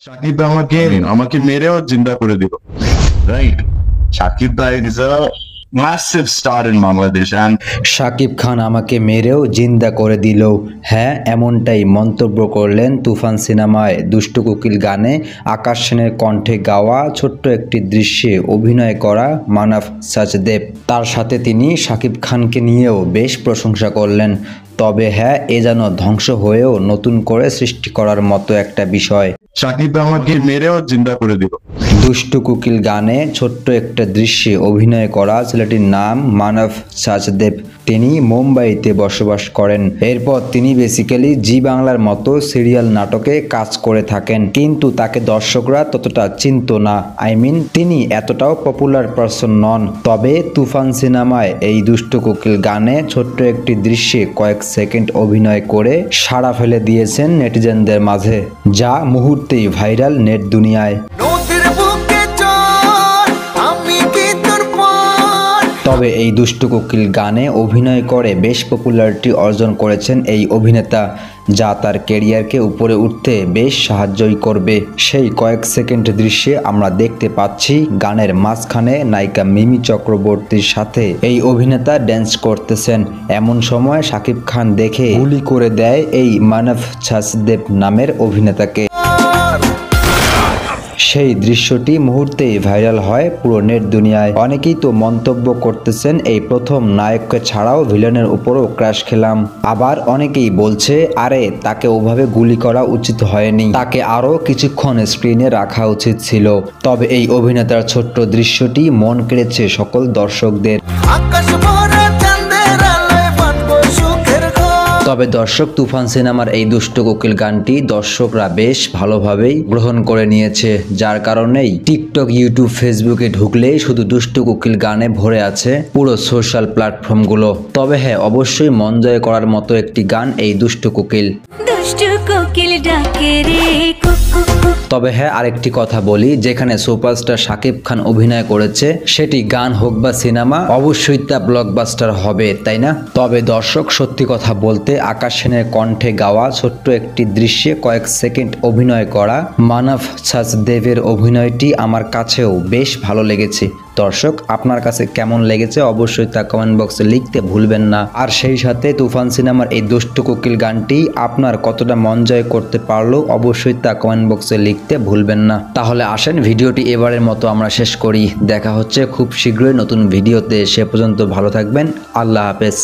শাকিব আমাকে আমাকে মেরেও জিন্দা করে দিল, রাইট? শাকিব ভাই is a massive star in Bangladesh and Shakib Khan আমাকে মেরেও জিন্দা করে দিল। হ্যাঁ, এমনটাই মন্তব্য করলেন তুফান সিনেমায় দুষ্টু কোকিল গানে আকাশ সেনের কণ্ঠে গাওয়া ছোট্ট একটি দৃশ্যে অভিনয় করা মানব সাচদেব। তার সাথে তিনি শাকিব খানকে নিয়েও বেশ প্রশংসা করলেন। তবে হ্যাঁ, এ যেন ধ্বংস হয়েও নতুন করে সৃষ্টি করার মতো একটা বিষয়। শাকিব আমাকে মেরেও জিন্দা করে দিল। দুষ্টু কোকিল গানে ছোট্ট একটা দৃশ্যে অভিনয় করা ছেলেটির নাম মানব সাচদেব। তিনি মুম্বাইতে বসবাস করেন। এরপর তিনি বেসিক্যালি জি বাংলার মতো সিরিয়াল নাটকে কাজ করে থাকেন, কিন্তু তাকে দর্শকরা ততটা চিনত না। তিনি এতটাও পপুলার পারসন নন। তবে তুফান সিনেমায় এই দুষ্টু কোকিল গানে ছোট্ট একটি দৃশ্যে কয়েক সেকেন্ড অভিনয় করে সাড়া ফেলে দিয়েছেন নেটিজেনদের মাঝে, যা মুহূর্তেই ভাইরাল নেট দুনিয়ায়। তবে এই দুষ্টু কোকিল গানে অভিনয় করে বেশ পপুলারিটি অর্জন করেছেন এই অভিনেতা, যা তার ক্যারিয়ারকে উপরে উঠতে বেশ সাহায্যই করবে। সেই কয়েক সেকেন্ড দৃশ্যে আমরা দেখতে পাচ্ছি গানের মাঝখানে নায়িকা মিমি চক্রবর্তীর সাথে এই অভিনেতা ড্যান্স করতেছেন। এমন সময় শাকিব খান দেখে গুলি করে দেয় এই মানব সাচদেব নামের অভিনেতাকে। সেই দৃশ্যটি মুহূর্তেই ভাইরাল হয় পুরো নেট দুনিয়ায়। অনেকেই তো মন্তব্য করতেছেন এই প্রথম নায়ককে ছাড়াও ভিলেনের উপরও ক্র্যাশ খেলাম। আবার অনেকেই বলছে আরে তাকে ওভাবে গুলি করা উচিত হয়নি, তাকে আরো কিছুক্ষণ স্ক্রিনে রাখা উচিত ছিল। তবে এই অভিনেতার ছোট্ট দৃশ্যটি মন কেড়েছে সকল দর্শকদের। তবে দর্শক, তুফান সিনেমার এই দুষ্টু কোকিল গানটি দর্শকরা বেশ ভালোভাবেই গ্রহণ করে নিয়েছে, যার কারণেই টিকটক, ইউটিউব, ফেসবুকে ঢুকলেই শুধু দুষ্টু কোকিল গানে ভরে আছে পুরো সোশ্যাল প্ল্যাটফর্মগুলো। তবে হ্যাঁ, অবশ্যই মন জয় করার মতো একটি গান এই দুষ্টু কোকিল। তবে হ্যাঁ, আরেকটি কথা বলি, যেখানে সুপারস্টার শাকিব খান অভিনয় করেছে সেটি গান হোক বা সিনেমা, অবশ্যই তা ব্লকবাস্টার হবে, তাই না? তবে দর্শক, সত্যি কথা বলতে আকাশ সেনের কণ্ঠে গাওয়া ছোট্ট একটি দৃশ্যে কয়েক সেকেন্ড অভিনয় করা মানব সাচদেবের অভিনয়টি আমার কাছেও বেশ ভালো লেগেছে। দর্শক, আপনার কাছে কেমন লেগেছে অবশ্যই তা কমেন্ট বক্সে লিখতে ভুলবেন না। আর সেই সাথে তুফান সিনেমার এই দুষ্টু কোকিল গানটি আপনার কতটা মন জয় করতে পারলো অবশ্যই তা কমেন্ট বক্সে লিখতে ভুলবেন না। তাহলে আসেন ভিডিওটি এবারের মতো আমরা শেষ করি। দেখা হচ্ছে খুব শীঘ্রই নতুন ভিডিওতে। সে পর্যন্ত ভালো থাকবেন। আল্লাহ হাফেজ।